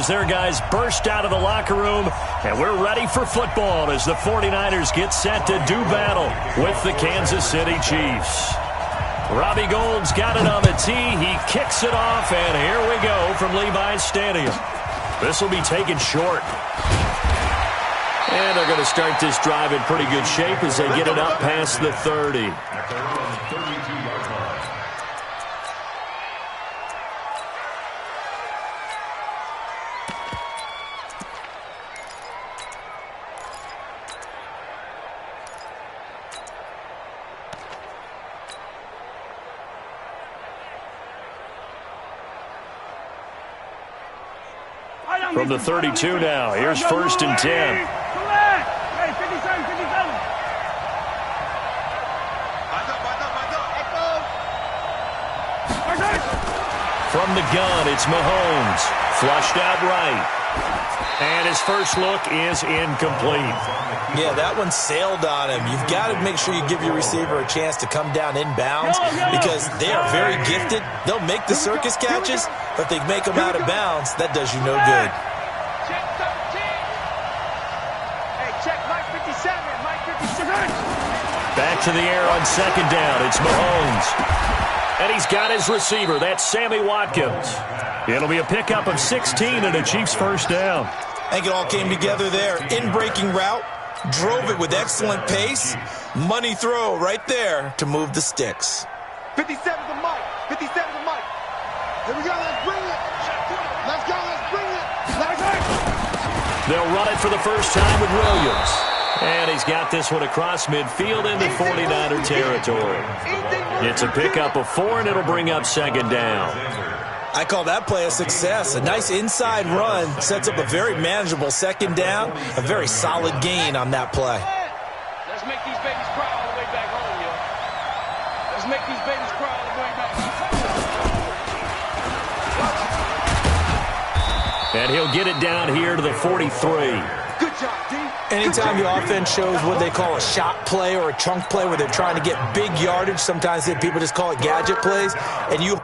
as their guys burst out of the locker room, and we're ready for football as the 49ers get set to do battle with the Kansas City Chiefs. Robbie Gould's got it on the tee. He kicks it off, and here we go from Levi's Stadium. This will be taken short. And they're going to start this drive in pretty good shape as they get it up past the 30. From the 32 now, here's 1st and 10. From the gun, it's Mahomes. Flushed out right. And his first look is incomplete. Yeah, that one sailed on him. You've got to make sure you give your receiver a chance to come down inbounds because they are very gifted. They'll make the circus catches, but if they make them out of bounds, that does you no good. Back to the air on 2nd down. It's Mahomes. And he's got his receiver. That's Sammy Watkins. It'll be a pickup of 16 and a Chiefs first down. I think it all came together there. In-breaking route. Drove it with excellent pace. Money throw right there to move the sticks. 57 to Mike. 57 to Mike. Here we go. Let's bring it. Let's go. Let's bring it. Let's go. They'll run it for the first time with Williams. And he's got this one across midfield into 49er territory. It's a pickup of 4, and it'll bring up 2nd down. I call that play a success. A nice inside run sets up a very manageable 2nd down. A very solid gain on that play. Let's make these babies cry all the way back home, yo. Let's make these babies cry all the way back home. And he'll get it down here to the 43. Good job, D. Anytime your offense shows what they call a shot play or a chunk play where they're trying to get big yardage, sometimes people just call it gadget plays, and you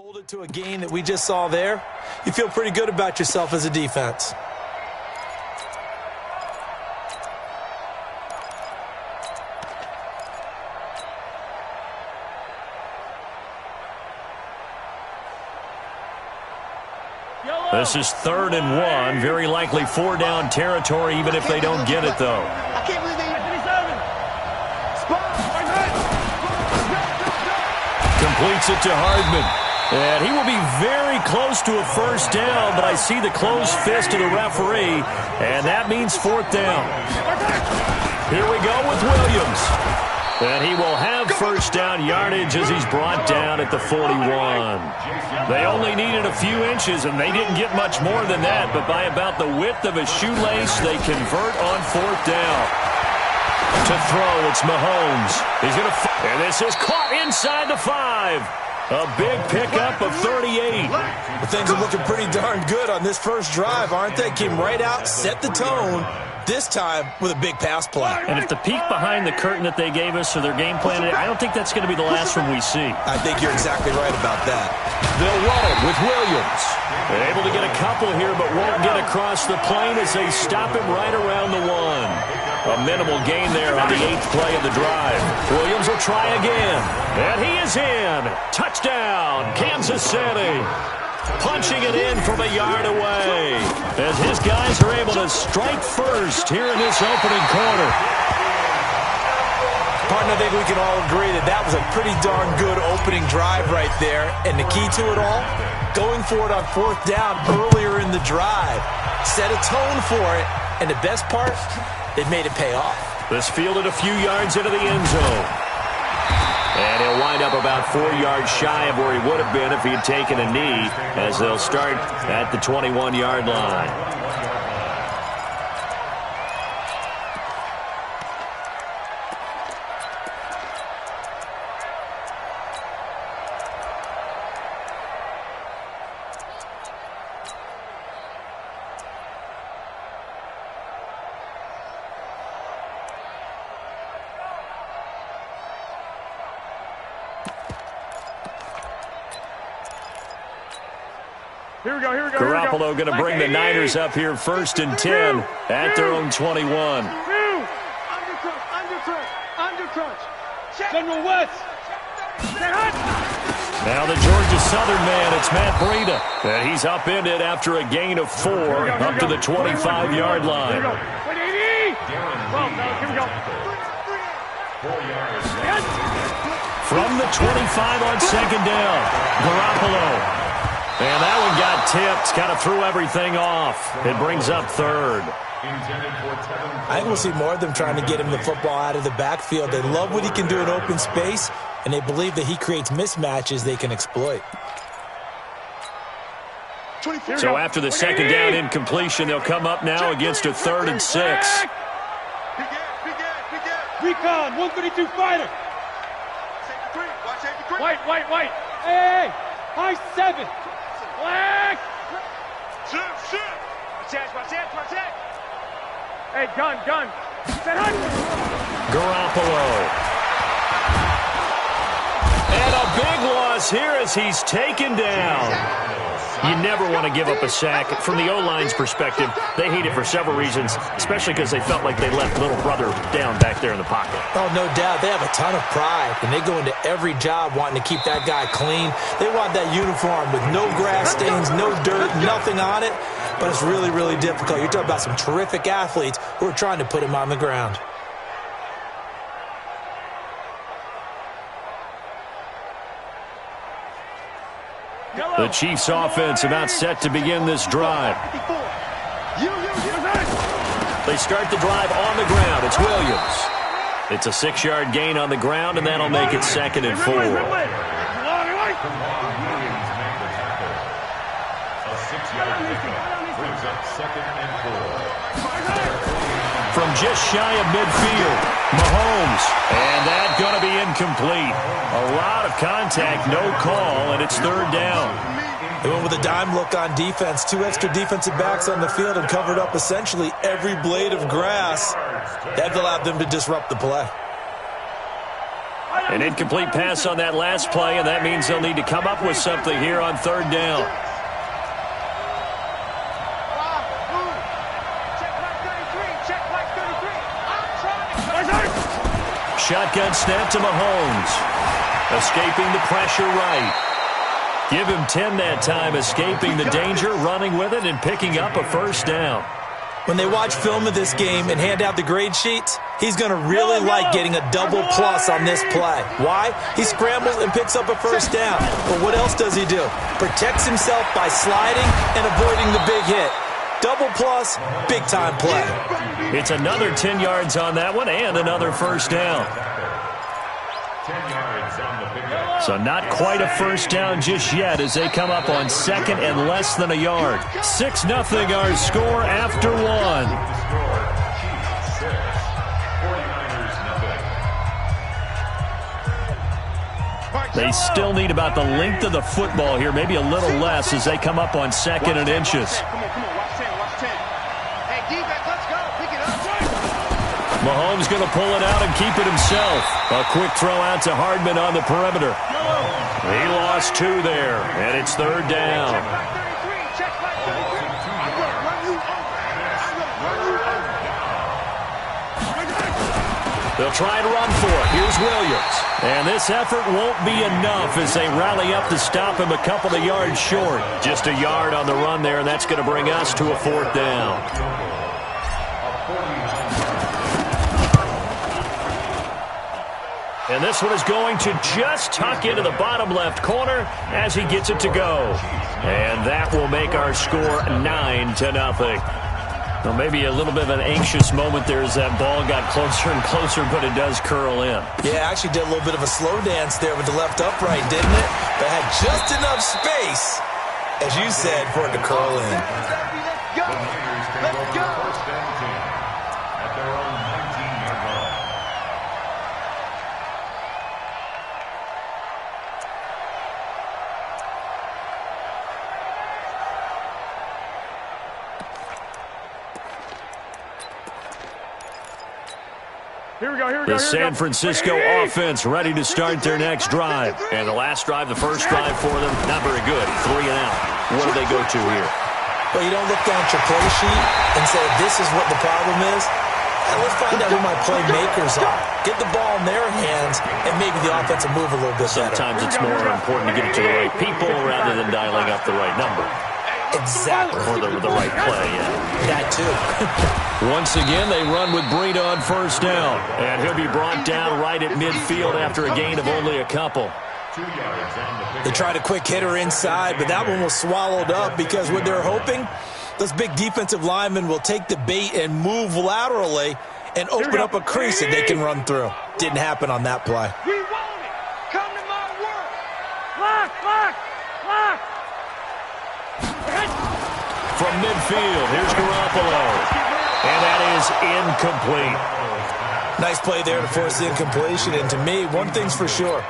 Hold it to a gain that we just saw there. You feel pretty good about yourself as a defense. This is 3rd and 1. Very likely 4-down territory, even if they don't get it, though. I can't believe they... Completes it to Hardman. And he will be very close to a 1st down, but I see the closed fist of the referee, and that means 4th down. Here we go with Williams. And he will have 1st down yardage as he's brought down at the 41. They only needed a few inches, and they didn't get much more than that, but by about the width of a shoelace, they convert on 4th down. To throw, it's Mahomes. He's going to... And this is caught inside the 5. A big pickup of 38. Well, things are looking pretty darn good on this first drive, aren't they? Came right out, set the tone, this time with a big pass play. And if the peek behind the curtain that they gave us or their game plan, I don't think that's going to be the last one we see. I think you're exactly right about that. They'll run it with Williams. They're able to get a couple here, but won't get across the plane as they stop him right around the 1. A minimal gain there on the 8th play of the drive. Williams will try again. And he is in. Touchdown, Kansas City. Punching it in from a yard away as his guys are able to strike first here in this opening quarter. Partner, I think we can all agree that that was a pretty darn good opening drive right there. And the key to it all, going for it on 4th down earlier in the drive. Set a tone for it. And the best part, they've made it pay off. This fielded a few yards into the end zone. And he'll wind up about 4 yards shy of where he would have been if he had taken a knee, as they'll start at the 21-yard line. Garoppolo going to bring the Niners up here 1st and 10 at their own 21. Undercrunch. General West. Now the Georgia Southern man, it's Matt Breida. And he's upended after a gain of 4 up to the 25-yard line. From the 25 on 2nd down, Garoppolo. And that one got tipped, kind of threw everything off. It brings up 3rd. I think we'll see more of them trying to get him the football out of the backfield. They love what he can do in open space, and they believe that he creates mismatches they can exploit. So after the 2nd down incompletion, they'll come up now against a 3rd and 6. Recon, 132 fighter. White. Hey, high 7. Black! Shoot! Protect! Hey, gun! Garoppolo. And a big loss here as he's taken down. You never want to give up a sack. From the O-line's perspective, they hate it for several reasons, especially because they felt like they left little brother down back there in the pocket. Oh, no doubt. They have a ton of pride, and they go into every job wanting to keep that guy clean. They want that uniform with no grass stains, no dirt, nothing on it, but it's really, really difficult. You're talking about some terrific athletes who are trying to put him on the ground. The Chiefs' offense about set to begin this drive. They start the drive on the ground. It's Williams. It's a 6-yard gain on the ground, and that'll make it 2nd and 4. A 6-yard pickup brings up 2nd and 4. From just shy of midfield, Mahomes. And that's going to be incomplete. A lot of contact, no call, and it's 3rd down. They went with a dime look on defense. 2 extra defensive backs on the field and covered up essentially every blade of grass. That allowed them to disrupt the play. An incomplete pass on that last play, and that means they'll need to come up with something here on third down. Shotgun snap to Mahomes. Escaping the pressure right. Give him 10 that time, escaping the danger, running with it, and picking up a first down. When they watch film of this game and hand out the grade sheets, he's going to really like getting a double plus on this play. Why? He scrambles and picks up a first down. But what else does he do? Protects himself by sliding and avoiding the big hit. Double plus, big-time play. It's another 10 yards on that one and another first down. 10 yards on the pickup. So not quite a first down just yet as they come up on second and less than a yard. 6-0 our score after one. Chiefs 6, 49ers 0. They still need about the length of the football here, maybe a little less as they come up on second and inches. Come on, watch 10, watch 10. Hey, defense, let's go. Pick it up. Mahomes going to pull it out and keep it himself. A quick throw out to Hardman on the perimeter. He lost 2 there, and it's third down. Check back 33. I'm going to run you over. They'll try to run for it. Here's Williams. And this effort won't be enough as they rally up to stop him a couple of yards short. Just a yard on the run there, and that's going to bring us to a fourth down. And this one is going to just tuck into the bottom left corner as he gets it to go. And that will make our score 9-0. Well, maybe a little bit of an anxious moment there as that ball got closer and closer, but it does curl in. Yeah, actually did a little bit of a slow dance there with the left upright, didn't it? But had just enough space, as you said, for it to curl in. Let's go. Let's go. First and 10 at their own 19-yard line. The San Francisco offense ready to start their next drive. And the last drive, the first drive for them, not very good. 3 and out. What do they go to here? Well, you don't look down at your play sheet and say, this is what the problem is. And let's find out who my playmakers are. Get the ball in their hands, and maybe the offense will move a little bit better. Sometimes it's more important to get it to the right people rather than dialing up the right number. Exactly. Or the right play, yeah. That too. Once again, they run with Breida on first down. And he'll be brought down right at midfield after a gain of only a couple. 2 yards on the pickup. They tried a quick hitter inside, but that one was swallowed up because what they're hoping, those big defensive linemen will take the bait and move laterally and open up a crease that they can run through. Didn't happen on that play. We want it. Come to my work. Lock, lock, lock. From midfield, here's Garoppolo. And that is incomplete. Nice play there to force the incompletion. And to me, one thing's for sure.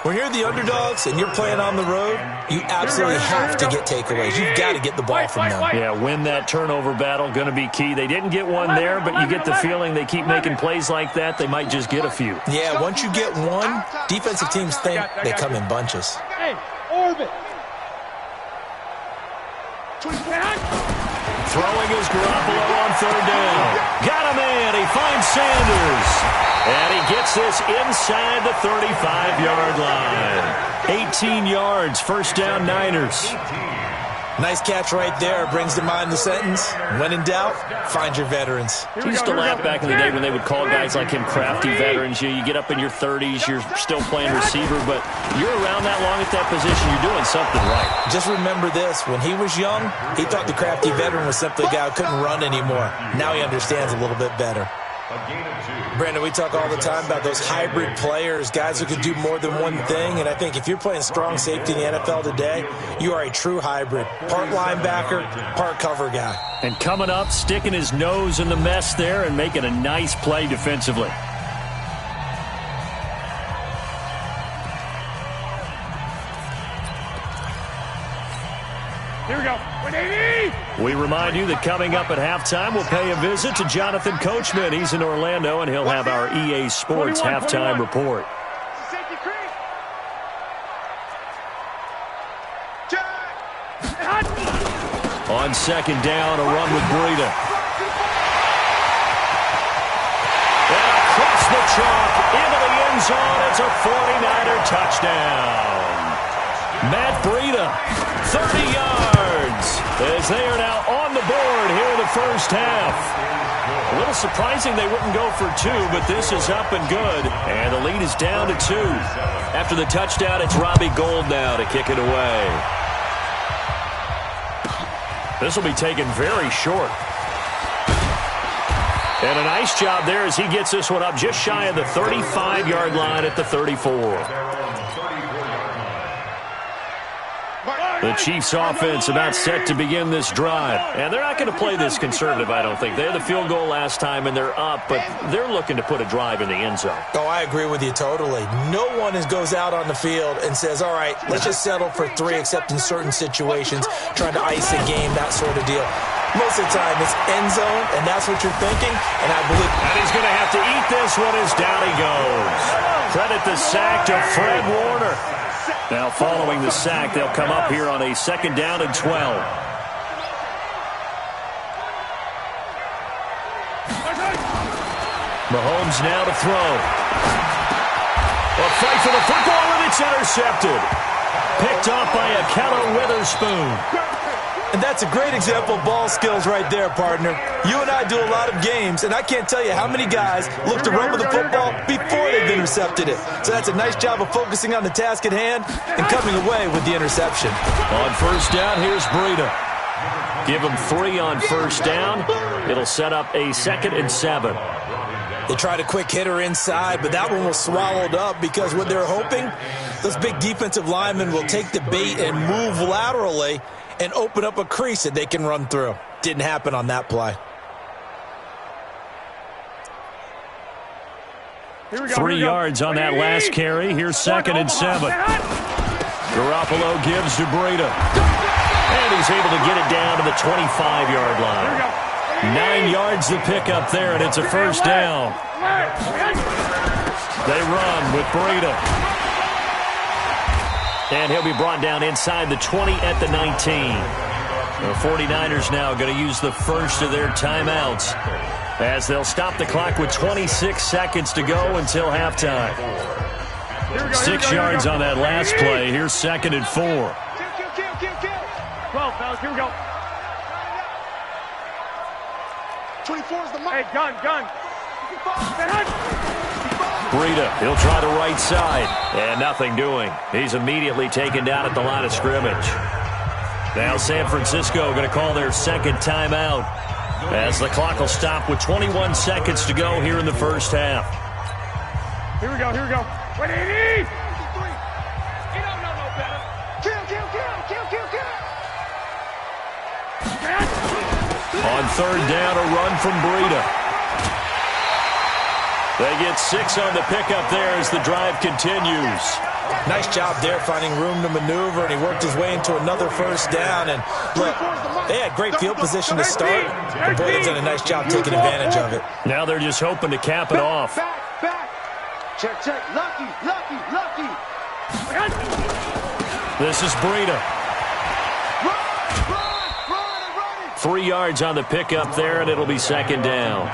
When you're the underdogs and you're playing on the road, you absolutely have to get takeaways. You've got to get the ball from them. Yeah, win that turnover battle, going to be key. They didn't get one there, but you get the feeling they keep making plays like that, they might just get a few. Yeah, once you get one, defensive teams think they come in bunches. Hey, orbit. Throwing is Garoppolo on third down. Got him in. He finds Sanders. And he gets this inside the 35-yard line. 18 yards, first down Niners. Nice catch right there. Brings to mind the sentence, when in doubt, find your veterans. I used to laugh back in the day when they would call guys like him crafty veterans. You get up in your 30s, you're still playing receiver, but you're around that long at that position, you're doing something right. Just remember this. When he was young, he thought the crafty veteran was simply a guy who couldn't run anymore. Now he understands a little bit better. A gain of 2. Brandon, we talk all the time about those hybrid players, guys who can do more than one thing, and I think if you're playing strong safety in the NFL today, you are a true hybrid. Part linebacker, part cover guy. And coming up, sticking his nose in the mess there and making a nice play defensively. Here we go. We remind you that coming up at halftime, we'll pay a visit to Jonathan Coachman. He's in Orlando, and he'll have our EA Sports halftime report. Safety On second down, a run with Breida. And across the chalk, into the end zone. It's a 49er touchdown. Matt Breida, 30 yards, as they are now on the board here in the first half. A little surprising they wouldn't go for two, but this is up and good. And the lead is down to 2. After the touchdown, it's Robbie Gould now to kick it away. This will be taken very short. And a nice job there as he gets this one up just shy of the 35-yard line at the 34. The Chiefs offense about set to begin this drive. And they're not going to play this conservative, I don't think. They had the field goal last time, and they're up, but they're looking to put a drive in the end zone. Oh, I agree with you totally. No one goes out on the field and says, all right, let's just settle for 3, except in certain situations, trying to ice a game, that sort of deal. Most of the time, it's end zone, and that's what you're thinking, and I believe... And he's going to have to eat this one as down he goes. Credit the sack to Fred Warner. Now, following the sack, they'll come up here on a second down and 12. Mahomes now to throw. A fight for the football, and it's intercepted. Picked off by Akello Witherspoon. And that's a great example of ball skills right there, partner. You and I do a lot of games, and I can't tell you how many guys look to run with the football before they've intercepted it. So that's a nice job of focusing on the task at hand and coming away with the interception. On first down, here's Breida. Give him 3 on first down. It'll set up a 2nd and 7. They tried a quick hitter inside, but that one was swallowed up because what they're hoping, those big defensive linemen will take the bait and move laterally and open up a crease that they can run through. Didn't happen on that play. 3 yards on that last carry. Here's 2nd and 7. Garoppolo gives to Breida. And he's able to get it down to the 25-yard line. 9 yards to pick up there, and it's a first down. They run with Breida. And he'll be brought down inside the 20 at the 19. The 49ers now going to use the first of their timeouts as they'll stop the clock with 26 seconds to go until halftime. 6 yards on that last play. Here's 2nd and 4. 12, fellas, here we go. 24 is the mark. Hey, gun. Breida, he'll try the right side. And nothing doing. He's immediately taken down at the line of scrimmage. Now San Francisco going to call their second timeout as the clock will stop with 21 seconds to go here in the first half. Here we go. 180! You don't know no better. Kill. On third down, a run from Breida. They get 6 on the pickup there as the drive continues. Nice job there finding room to maneuver, and he worked his way into another first down. And look, they had great field position to start, but boy, they've done a nice job taking advantage of it. Now they're just hoping to cap it off. Back. Check. Lucky. This is Breida. Run. 3 yards on the pickup there, and it'll be second down.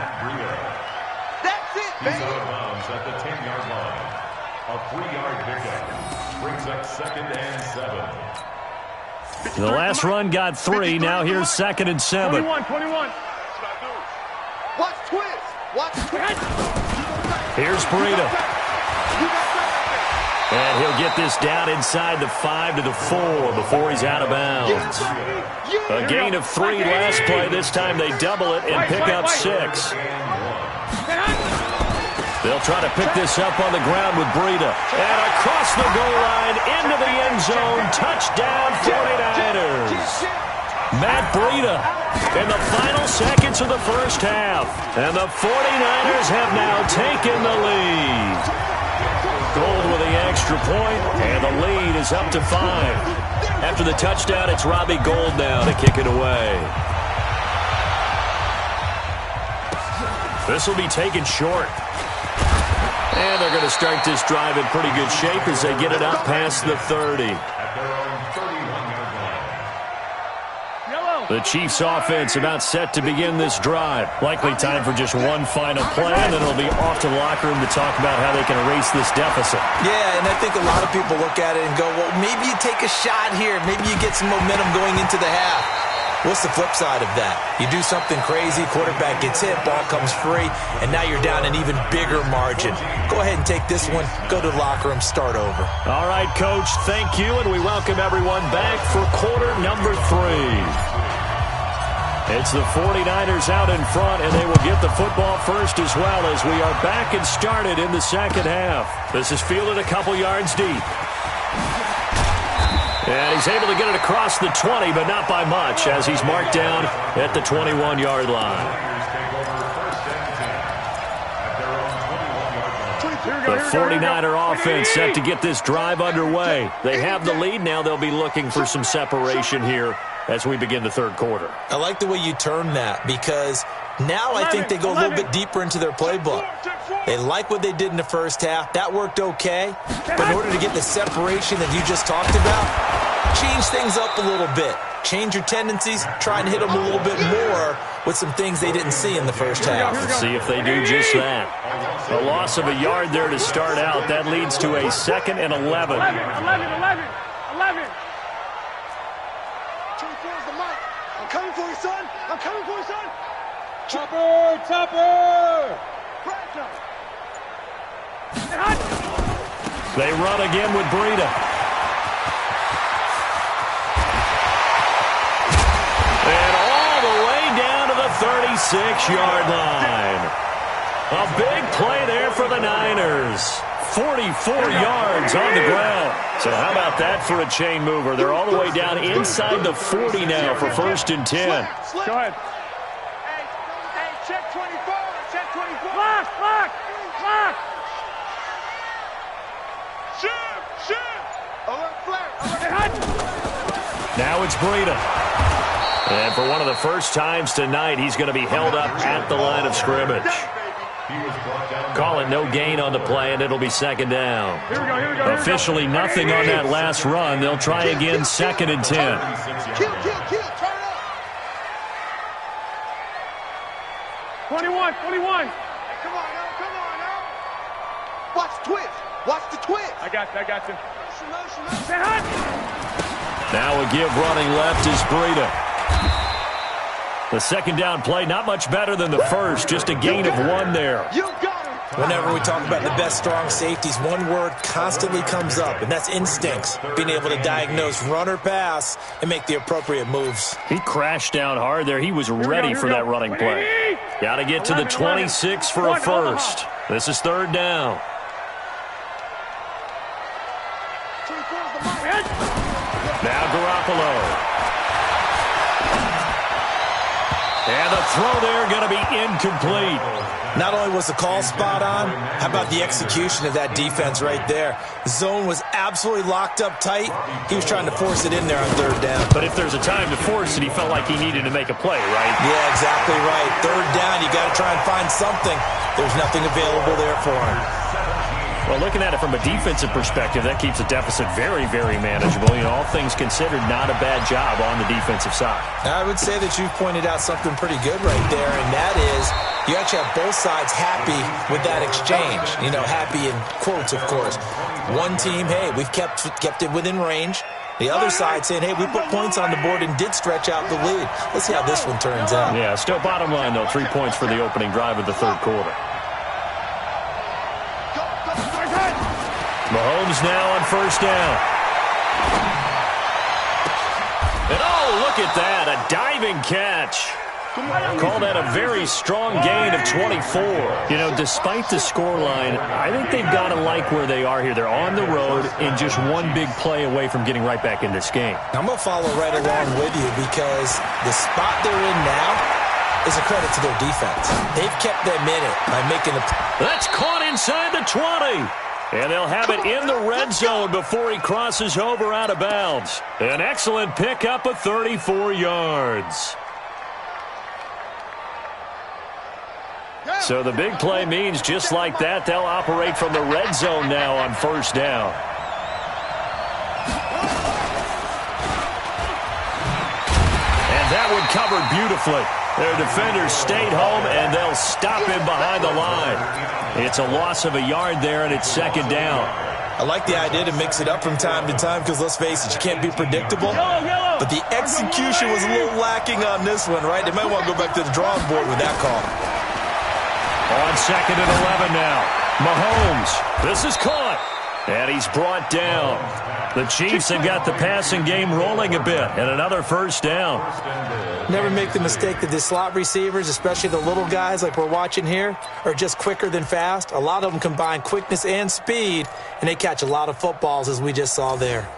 That's it, baby. At the 10-yard line. A 3-yard pickup brings up 2nd and 7. The last run got 3. Now here's 2nd and 7. 21. Watch twist. Here's Breida. And he'll get this down inside the 5 to the 4 before he's out of bounds. A gain of 3 last play. This time they double it and pick up 6. They'll try to pick this up on the ground with Breida. And across the goal line, into the end zone. Touchdown, 49ers. Matt Breida in the final seconds of the first half. And the 49ers have now taken the lead. Gould with the extra point, and the lead is up to 5. After the touchdown, it's Robbie Gould now to kick it away. This will be taken short. And they're going to start this drive in pretty good shape as they get it up past the 30. The Chiefs offense about set to begin this drive. Likely time for just one final play, and then it'll be off to the locker room to talk about how they can erase this deficit. Yeah, and I think a lot of people look at it and go, well, maybe you take a shot here. Maybe you get some momentum going into the half. What's the flip side of that? You do something crazy, quarterback gets hit, ball comes free, and now you're down an even bigger margin. Go ahead and take this one, go to the locker room, start over. All right, Coach, thank you, and we welcome everyone back for quarter number 3. It's the 49ers out in front, and they will get the football first as well as we are back and started in the second half. This is fielded a couple yards deep. And he's able to get it across the 20, but not by much, as he's marked down at the 21-yard line. The 49er offense set to get this drive underway. They have the lead. Now they'll be looking for some separation here as we begin the third quarter. I like the way you turn that, because now I think they go a little bit deeper into their playbook. They like what they did in the first half. That worked okay. But in order to get the separation that you just talked about, change things up a little bit. Change your tendencies. Try and hit them a little bit more with some things they didn't see in the first half. Let's see if they do just that. A loss of a yard there to start out. That leads to a 2nd and 11. 11. 24 is the mic. I'm coming for you, son. I'm coming for you, son. Chopper. They run again with Breida. And all the way down to the 36-yard line. A big play there for the Niners. 44 yards on the ground. So how about that for a chain mover? They're all the way down inside the 40 now for 1st and 10. Go ahead. Hey, check 24. Check 24. Lock. Shoot. Alert flag. Now it's Breida. And for one of the first times tonight, he's going to be held up at the line of scrimmage. Call it no gain on the play, and it'll be 2nd down. Here we go. Officially nothing on that last run. They'll try again 2nd and 10. Kill. Turn it up. 21. Hey, come on now. Watch the twist. I got you. Now a give running left is Breida. The 2nd down play, not much better than the first, just a gain of 1 there. You got him. Whenever we talk about the best strong safeties, one word constantly comes up, and that's instincts. Being able to diagnose run or pass and make the appropriate moves. He crashed down hard there. He was ready for that running play. Got to get to the 26 for a first. This is 3rd down. Now Garoppolo. And the throw there going to be incomplete. Not only was the call spot on, how about the execution of that defense right there? The zone was absolutely locked up tight. He was trying to force it in there on 3rd down. But if there's a time to force it, he felt like he needed to make a play, right? Yeah, exactly right. 3rd down, you got to try and find something. There's nothing available there for him. Well, looking at it from a defensive perspective, that keeps the deficit very, very manageable. You know, all things considered, not a bad job on the defensive side. I would say that you've pointed out something pretty good right there, and that is you actually have both sides happy with that exchange. You know, happy in quotes, of course. One team, hey, we've kept it within range. The other side saying, hey, we put points on the board and did stretch out the lead. Let's see how this one turns out. Yeah, still bottom line, though, 3 points for the opening drive of the 3rd quarter. Mahomes now on 1st down. And oh, look at that, a diving catch. Call that a very strong gain of 24. You know, despite the scoreline, I think they've got to like where they are here. They're on the road and just one big play away from getting right back in this game. I'm going to follow right along with you because the spot they're in now is a credit to their defense. They've kept them in it by making a... That's caught inside the 20. And they'll have it in the red zone before he crosses over out of bounds. An excellent pickup of 34 yards. So the big play means just like that, they'll operate from the red zone now on 1st down. And that That one covered beautifully. Their defenders stayed home, and they'll stop him behind the line. It's a loss of a yard there, and it's second down. I like the idea to mix it up from time to time because, let's face it, you can't be predictable. But the execution was a little lacking on this one, right? They might want to go back to the drawing board with that call. On second and 11 now. Mahomes. This is caught. And he's brought down. The Chiefs have got the passing game rolling a bit, and another first down. Never make the mistake that the slot receivers, especially the little guys like we're watching here, are just quicker than fast. A lot of them combine quickness and speed, and they catch a lot of footballs, as we just saw there.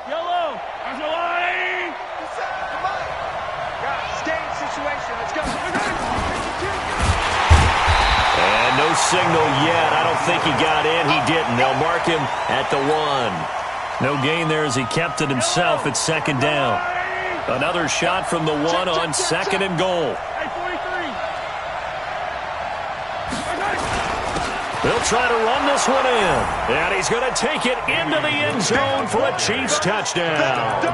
Yellow. There's a line. Come on. Game situation. Let's go. And no signal yet. I don't think he got in. He didn't. They'll mark him at the 1. No gain there as he kept it himself at second down. Another shot from the 1 on second and goal. They'll try to run this one in. And he's going to take it into the end zone for a Chiefs touchdown.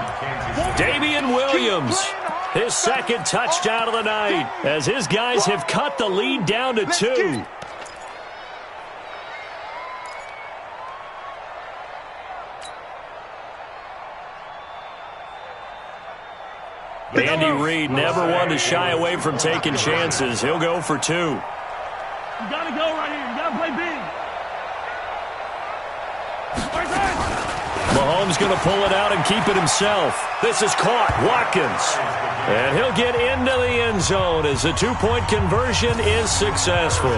Damian Williams, his second touchdown of the night, as his guys have cut the lead down to 2. Andy Reid never one to shy away from taking chances. He'll go for 2. You got to go right here. You got to play big. Mahomes going to pull it out and keep it himself. This is caught. Watkins. And he'll get into the end zone as the 2-point conversion is successful.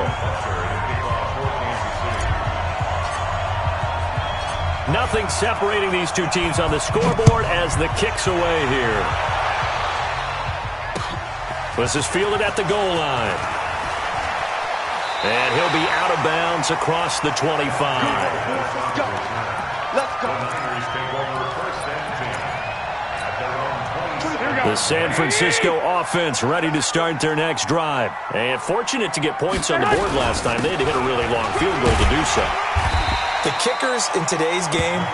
Nothing separating these two teams on the scoreboard as the kick's away here. This is fielded at the goal line. And he'll be out of bounds across the 25. Let's go. Let's go. The San Francisco offense ready to start their next drive. And fortunate to get points on the board last time. They had to hit a really long field goal to do so. The kickers in today's game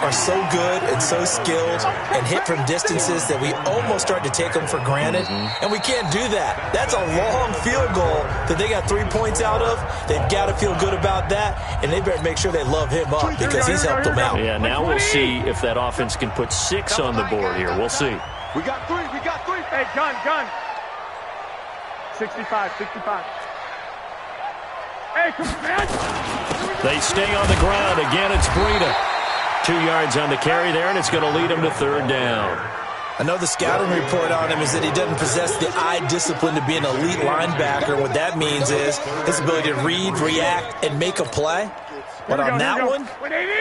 are so good and so skilled and hit from distances that we almost start to take them for granted, and we can't do that. That's a long field goal that they got 3 points out of. They've got to feel good about that, and they better make sure they love him up because he's helped them out. Yeah, now we'll see if that offense can put 6 on the board here. We'll see. We got 3. We got 3. Hey, gun. 65. Hey, come on, man. They stay on the ground. Again, it's Breida. 2 yards on the carry there, and it's going to lead him to third down. I know the scouting report on him is that he doesn't possess the eye discipline to be an elite linebacker. What that means is his ability to read, react, and make a play. But on that one,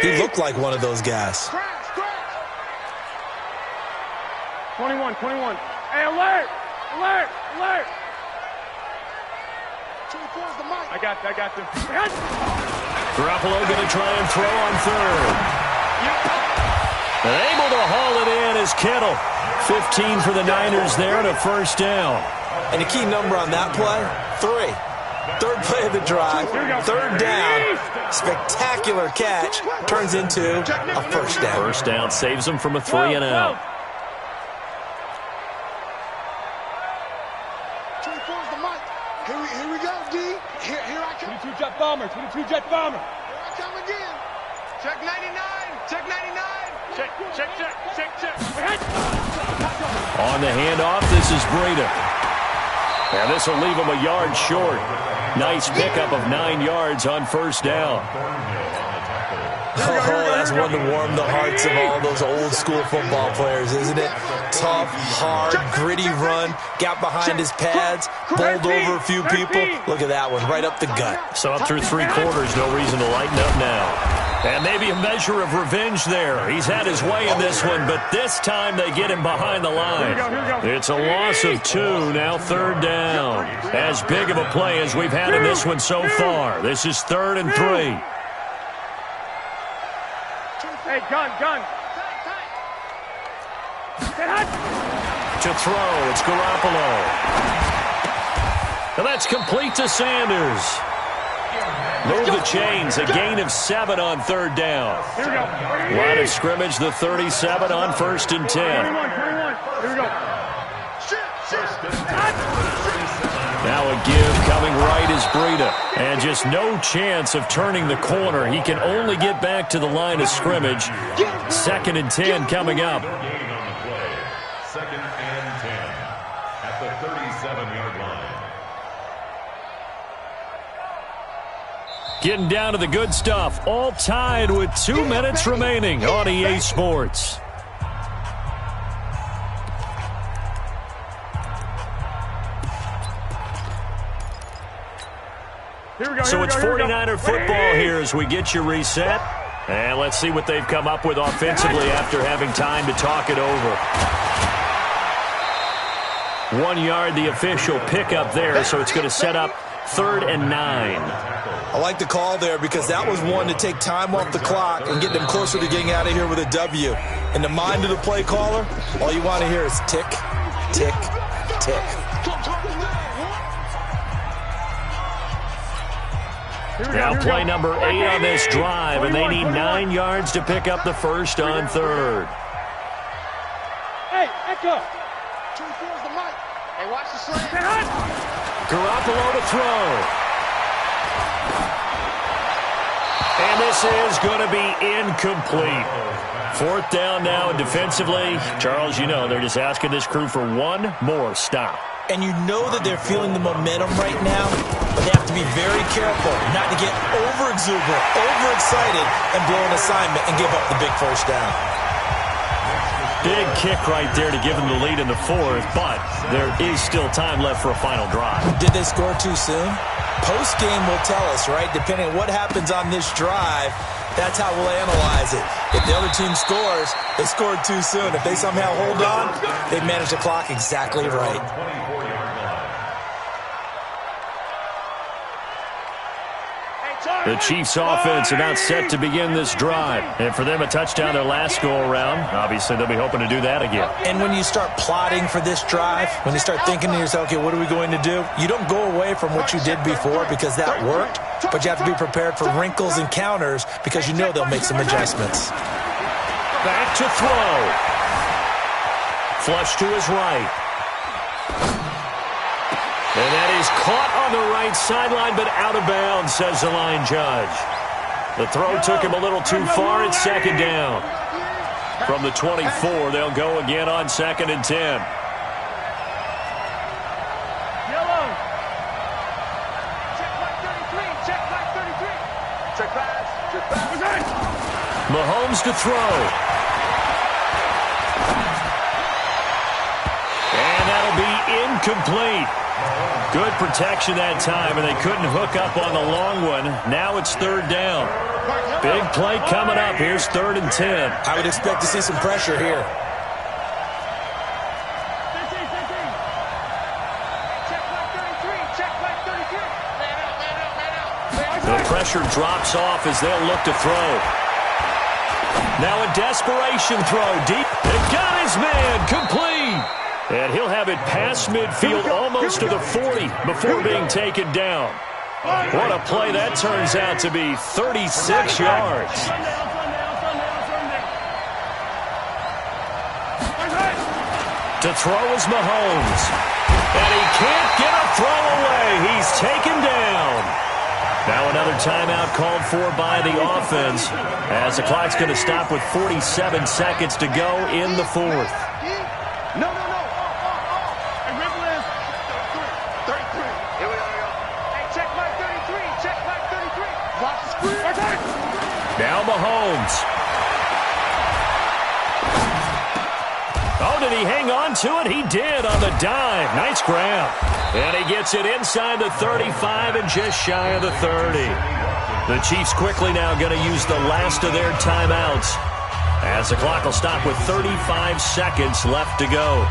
he looked like one of those guys. 21. Hey, alert. I got this. Garoppolo going to try and throw on third. And able to haul it in is Kittle. 15 for the Niners there and a first down. And the key number on that play, 3. Third play of the drive, third down, spectacular catch, turns into a first down. First down saves them from a 3 and out. 24's the mic. Here we go, D. Here I come. 22 jet bomber. Here I come again. Check 99. Check. On the handoff, this is Breida. And this will leave him a yard short. Nice pickup of 9 yards on first down. Oh, that's one to warm the hearts of all those old school football players, isn't it? Tough, hard, gritty run, got behind his pads, bowled over a few people. Look at that one, right up the gut. So up through 3 quarters, no reason to lighten up now. And maybe a measure of revenge there. He's had his way in this one, but this time they get him behind the line. It's a loss of 2, now third down. As big of a play as we've had in this one so far. This is 3rd and 3. Hey, gun. To throw, it's Garoppolo. And that's complete to Sanders. Move the chains. A gain of 7 on 3rd down. Line of scrimmage, the 37 on 1st and 10. 21. Here we go. Now a give coming right is Breida. And just no chance of turning the corner. He can only get back to the line of scrimmage. 2nd and 10 coming up. Gain on the play. 2nd and 10 at the 37-yard line. Getting down to the good stuff. All tied with 2 minutes remaining on EA Sports. So it's 49er football here as we get you reset. And let's see what they've come up with offensively after having time to talk it over. 1 yard, the official pickup there, so it's going to set up 3rd and 9. I like the call there because that was one to take time off the clock and get them closer to getting out of here with a W. In the mind of the play caller, all you want to hear is tick, tick, tick. Now play number 8 on this drive, and they need 9 yards to pick up the first on 3rd. Hey, Echo. 24's the mic. Hey, watch the slant. Garoppolo to throw. And this is going to be incomplete. 4th down now, and defensively, Charles, you know, they're just asking this crew for one more stop. And you know that they're feeling the momentum right now, but they have to be very careful not to get over-exuberant, overexcited, and blow an assignment and give up the big first down. Big kick right there to give them the lead in the 4th, but there is still time left for a final drive. Did they score too soon? Post-game will tell us, right? Depending on what happens on this drive, that's how we'll analyze it. If the other team scores, they scored too soon. If they somehow hold on, they've managed the clock exactly right. The Chiefs' offense about set to begin this drive. And for them, a touchdown their last go-around. Obviously, they'll be hoping to do that again. And when you start plotting for this drive, when you start thinking to yourself, okay, what are we going to do? You don't go away from what you did before because that worked, but you have to be prepared for wrinkles and counters because you know they'll make some adjustments. Back to throw. Flush to his right. And that is caught on the right sideline, but out of bounds, says the line judge. The throw took him a little too far. It's 2nd down. From the 24, they'll go again on 2nd and 10. Yellow. Check back 33. Check back 33. Check pass. Check pass. Mahomes to throw. And that'll be incomplete. Good protection that time, and they couldn't hook up on the long one. Now it's 3rd down. Big play coming up. Here's 3rd and 10. I would expect to see some pressure here. The pressure drops off as they'll look to throw. Now a desperation throw deep. It got his man complete. And he'll have it past midfield almost to the 40 before being taken down. What a play that turns out to be, 36 yards. To throw is Mahomes. And he can't get a throw away. He's taken down. Now another timeout called for by the offense as the clock's going to stop with 47 seconds to go in the 4th. No. Hey, Ripple is 33. Here we go. Hey, check mark 33. Check mark 33. Watch the screen. Now Mahomes. Oh, did he hang on to it? He did on the dive. Nice grab. And he gets it inside the 35 and just shy of the 30. The Chiefs quickly now going to use the last of their timeouts as the clock will stop with 35 seconds left to go.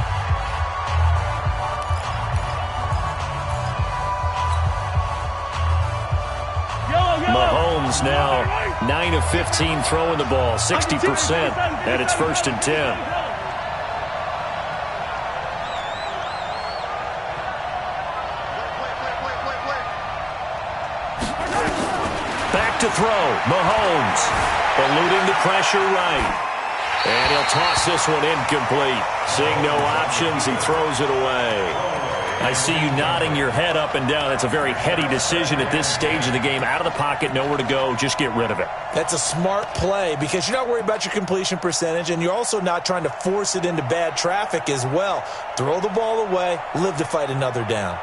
Mahomes now 9 of 15 throwing the ball, 60%, and it's 1st and 10. to throw. Mahomes eluding the pressure right. And he'll toss this one incomplete. Seeing no options, he throws it away. I see you nodding your head up and down. That's a very heady decision at this stage of the game. Out of the pocket, nowhere to go. Just get rid of it. That's a smart play because you're not worried about your completion percentage, and you're also not trying to force it into bad traffic as well. Throw the ball away, live to fight another down.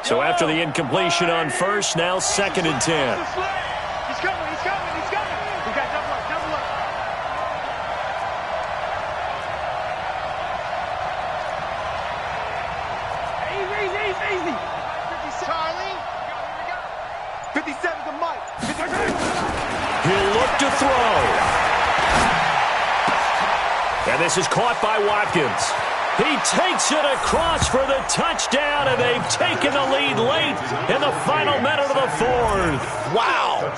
So after the incompletion on first, now 2nd and 10. He's coming, he's coming, he's coming. We got double up, double up. Easy. Charlie. 57 to Mike. He'll look to throw. And this is caught by Watkins. He takes it across for the touchdown, and they've taken the lead late in the final minute of the 4th. Wow.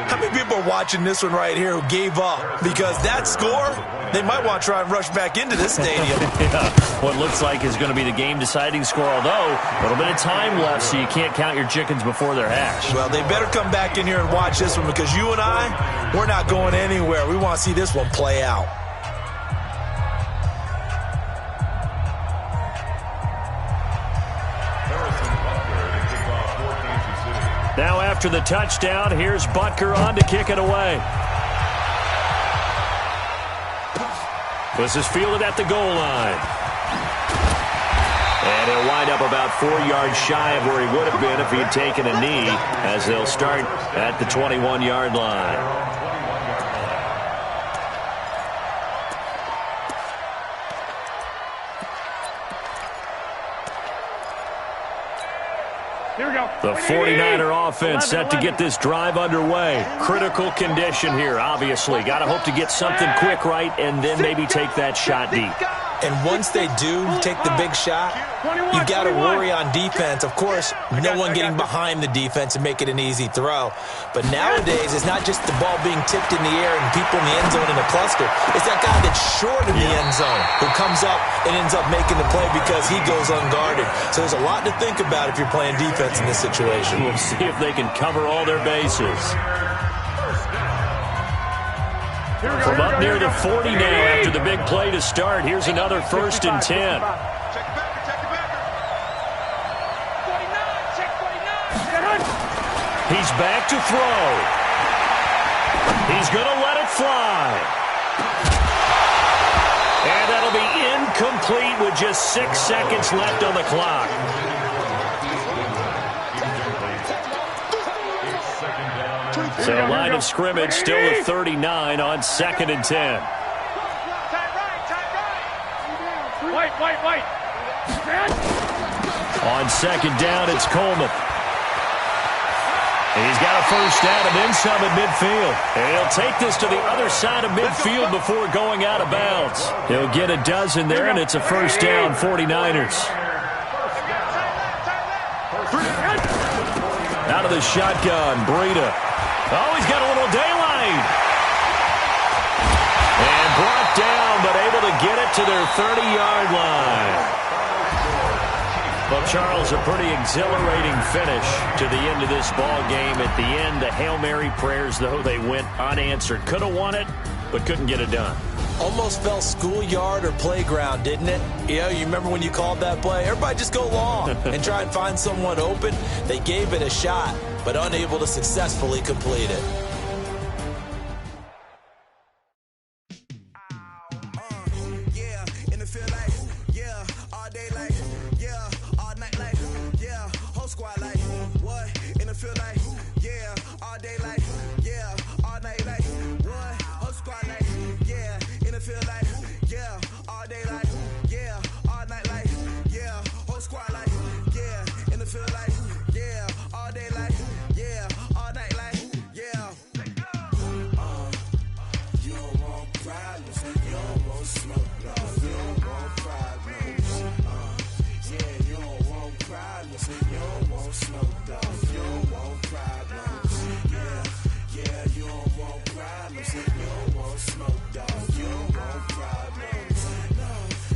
How many people are watching this one right here who gave up? Because that score, they might want to try and rush back into this stadium. Yeah, what looks like is going to be the game-deciding score, although a little bit of time left, so you can't count your chickens before they're hatched. Well, they better come back in here and watch this one because you and I, we're not going anywhere. We want to see this one play out. Now after the touchdown, here's Butker on to kick it away. This is fielded at the goal line. And he'll wind up about 4 yards shy of where he would have been if he had taken a knee, as they'll start at the 21-yard line. Here we go. The 49er offense set to get this drive underway. Critical condition here, obviously. Got to hope to get something quick right and then maybe take that shot deep. And once they do take the big shot, you got to worry on defense. Of course, no one getting behind the defense and make it an easy throw. But nowadays, it's not just the ball being tipped in the air and people in the end zone in a cluster. It's that guy that's short in the end zone who comes up and ends up making the play because he goes unguarded. So there's a lot to think about if you're playing defense in this situation. We'll see if they can cover all their bases. From up near the 40 now after the big play to start. Here's another 1st and 10. Check it back. 49. He's back to throw. He's going to let it fly. And that'll be incomplete with just 6 seconds left on the clock. So line of scrimmage still at 39 on 2nd and 10. Tight right. White. On 2nd down, it's Coleman. And he's got a 1st down and then some at midfield. And he'll take this to the other side of midfield before going out of bounds. He'll get a dozen there, and it's a 1st down, 49ers. Out of the shotgun, Breida. Oh, he's got a little daylight. And brought down, but able to get it to their 30-yard line. Well, Charles, a pretty exhilarating finish to the end of this ball game. At the end, the Hail Mary prayers, though, they went unanswered. Could have won it, but couldn't get it done. Almost felt schoolyard or playground, didn't it? Yeah, you remember when you called that play? Everybody just go long and try and find someone open. They gave it a shot, but unable to successfully complete it.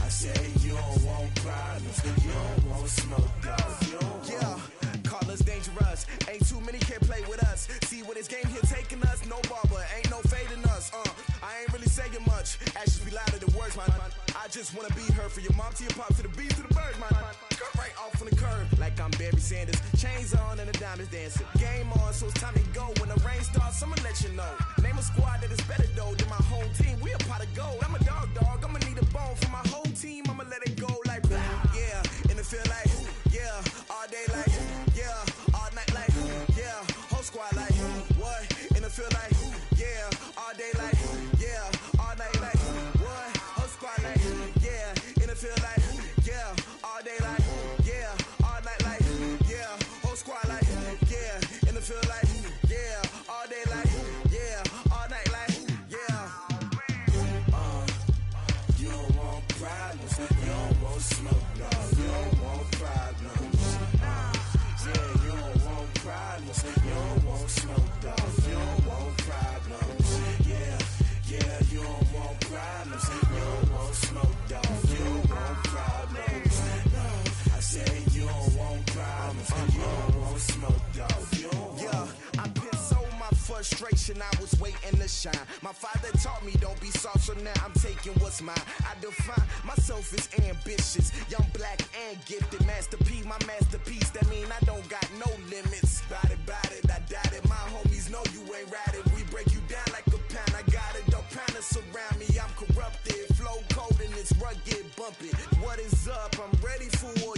Say want smoke, dog. You don't want. Call us dangerous. Ain't too many can play with us. See where this game here taking us. No barber, ain't no fading us. I ain't really saying much. Actions be louder than words, man. I just wanna be heard from your mom to your pop to the beat to the birds, man. Cut right off on the curb like I'm Barry Sanders. Chains on and the diamonds dancing. Game on, so it's time to go. When the rain starts, I'ma let you know. Name a squad that is better though than my home team. We a pot of gold. I'm a dog. I'ma need a bone for my whole team. I'ma let it go like yeah. And it feel like yeah. All day like yeah. All night like yeah. Whole squad like what? And it feel like yeah. All day like yeah. All night like what? Whole squad like yeah. And it feel like yeah. All day like yeah. All night like yeah. Whole squad like yeah. And it feel like yeah. All day like yeah. All night like yeah. You don't want problems. You don't want smoke, dog. You don't want problems. Yeah, you don't want problems. You don't want smoke, dog. You don't want problems. Yeah, you don't want problems. You don't want smoke, dog. You don't want problems. No, I said you don't want problems. You don't want smoke, dog. You don't want. I've been so my frustration, I was waiting to shine. My father taught me don't be soft, so now I'm taking what's mine. I define myself as ambitious, young, black, and gifted. Master P, my masterpiece. That mean I don't got no limits. Bout it, I doubt it. My homies know you ain't ratted. We break you down like a pound. I got it, don't pound to surround me. I'm corrupted, flow cold and it's rugged, bump it. What is up? I'm ready for war.